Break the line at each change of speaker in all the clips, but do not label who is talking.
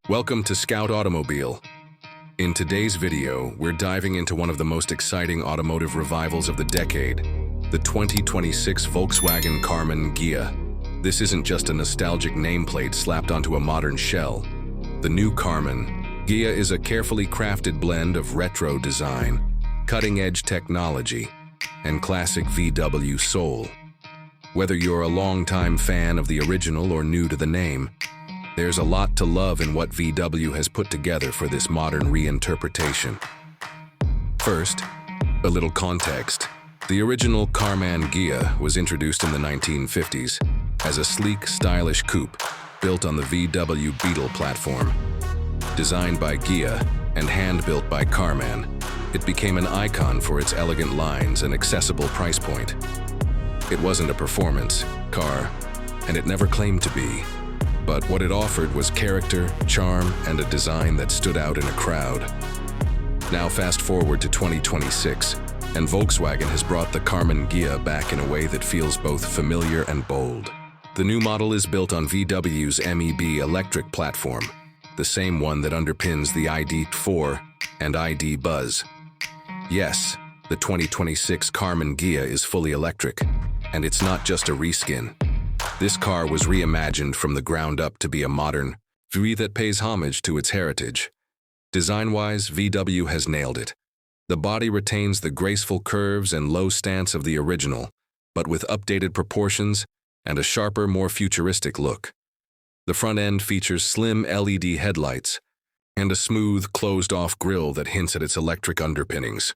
Welcome to Scout Automobile. In today's video, we're diving into one of the most exciting automotive revivals of the decade, the 2026 Volkswagen Karmann Ghia. This isn't just a nostalgic nameplate slapped onto a modern shell. The new Karmann Ghia is a carefully crafted blend of retro design, cutting-edge technology, and classic VW soul. Whether you're a longtime fan of the original or new to the name, there's a lot to love in what VW has put together for this modern reinterpretation. First, a little context. The original Karmann Ghia was introduced in the 1950s as a sleek, stylish coupe built on the VW Beetle platform. Designed by Ghia and hand-built by Karmann, it became an icon for its elegant lines and accessible price point. It wasn't a performance car, and it never claimed to be. But what it offered was character, charm, and a design that stood out in a crowd. Now fast forward to 2026, and Volkswagen has brought the Karmann Ghia back in a way that feels both familiar and bold. The new model is built on VW's MEB electric platform, the same one that underpins the ID.4 and ID. Buzz. Yes, the 2026 Karmann Ghia is fully electric, and it's not just a reskin. This car was reimagined from the ground up to be a modern V that pays homage to its heritage. Design-wise, VW has nailed it. The body retains the graceful curves and low stance of the original, but with updated proportions and a sharper, more futuristic look. The front end features slim LED headlights and a smooth, closed-off grille that hints at its electric underpinnings.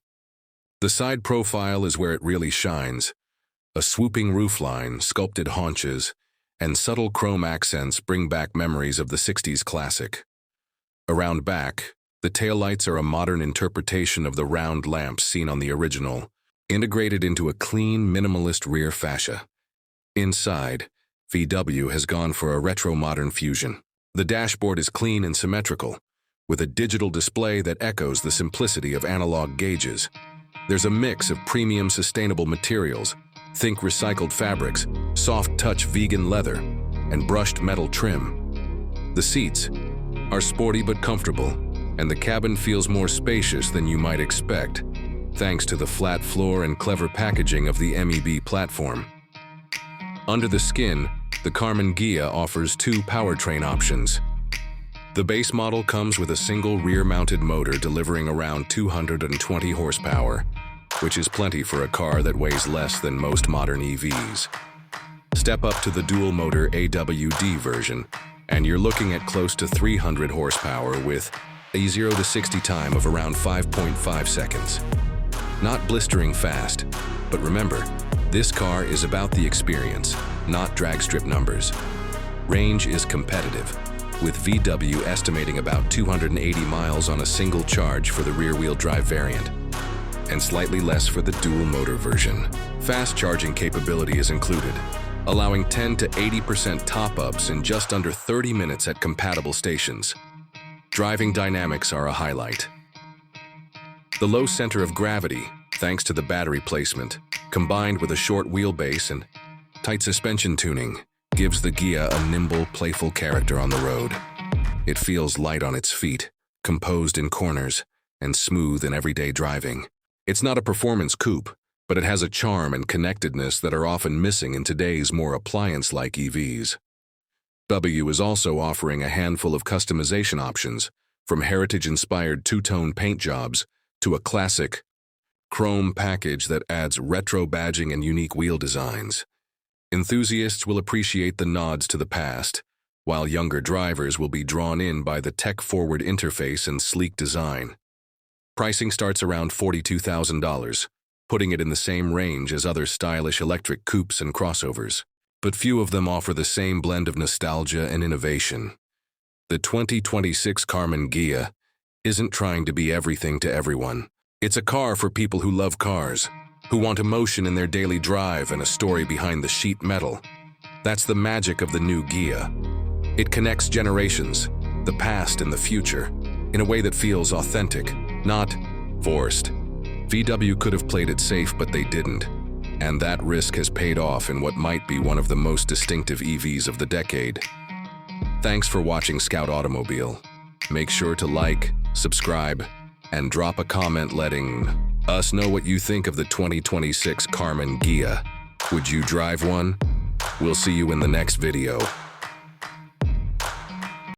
The side profile is where it really shines. A swooping roofline, sculpted haunches, and subtle chrome accents bring back memories of the 60s classic. Around back, the taillights are a modern interpretation of the round lamps seen on the original, integrated into a clean, minimalist rear fascia. Inside, VW has gone for a retro-modern fusion. The dashboard is clean and symmetrical, with a digital display that echoes the simplicity of analog gauges. There's a mix of premium sustainable materials. Think recycled fabrics, soft-touch vegan leather, and brushed metal trim. The seats are sporty but comfortable, and the cabin feels more spacious than you might expect, thanks to the flat floor and clever packaging of the MEB platform. Under the skin, the Karmann Ghia offers two powertrain options. The base model comes with a single rear-mounted motor delivering around 220 horsepower, which is plenty for a car that weighs less than most modern EVs. Step up to the dual-motor AWD version, and you're looking at close to 300 horsepower with a 0 to 60 time of around 5.5 seconds. Not blistering fast, but remember, this car is about the experience, not drag strip numbers. Range is competitive, with VW estimating about 280 miles on a single charge for the rear-wheel drive variant, and slightly less for the dual-motor version. Fast charging capability is included, allowing 10 to 80% top-ups in just under 30 minutes at compatible stations. Driving dynamics are a highlight. The low center of gravity, thanks to the battery placement, combined with a short wheelbase and tight suspension tuning, gives the Ghia a nimble, playful character on the road. It feels light on its feet, composed in corners, and smooth in everyday driving. It's not a performance coupe, but it has a charm and connectedness that are often missing in today's more appliance-like EVs. VW is also offering a handful of customization options, from heritage-inspired two-tone paint jobs to a classic chrome package that adds retro badging and unique wheel designs. Enthusiasts will appreciate the nods to the past, while younger drivers will be drawn in by the tech-forward interface and sleek design. Pricing starts around $42,000, putting it in the same range as other stylish electric coupes and crossovers. But few of them offer the same blend of nostalgia and innovation. The 2026 Karmann Ghia isn't trying to be everything to everyone. It's a car for people who love cars, who want emotion in their daily drive and a story behind the sheet metal. That's the magic of the new Ghia. It connects generations, the past and the future, in a way that feels authentic, not forced. VW could have played it safe, but they didn't. And that risk has paid off in what might be one of the most distinctive EVs of the decade. Thanks for watching Scout Automobile. Make sure to like, subscribe, and drop a comment letting us know what you think of the 2026 Karmann Ghia. Would you drive one? We'll see you in the next video.